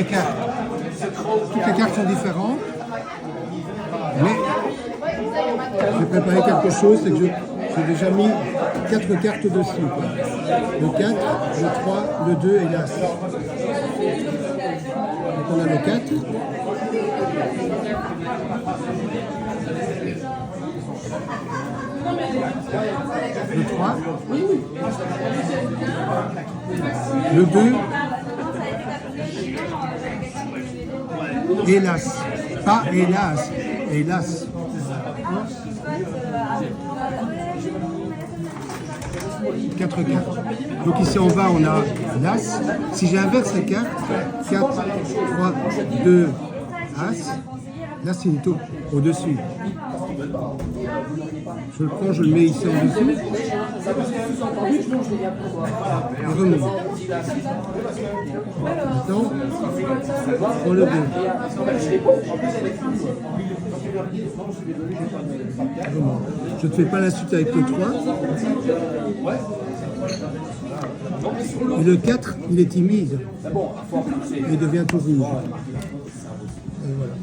Toutes les cartes sont différentes, mais j'ai préparé quelque chose, c'est que j'ai déjà mis 4 cartes dessus, quoi. Le 4, le 3, le 2 et l'As. Donc on a le 4. Le 3. Le 2. Et l'As. Pas hélas, hélas. Quatre cartes. Donc ici en bas on a l'As. Si j'inverse les cartes, 4, 3, 2, As, là c'est une taupe au-dessus. Je le prends, je le mets ici en dessous. Et remonte. Maintenant, je prends le 2. Je ne te fais pas la suite avec le 3. Et le 4, il est timide. Il devient tout rouge. Et voilà.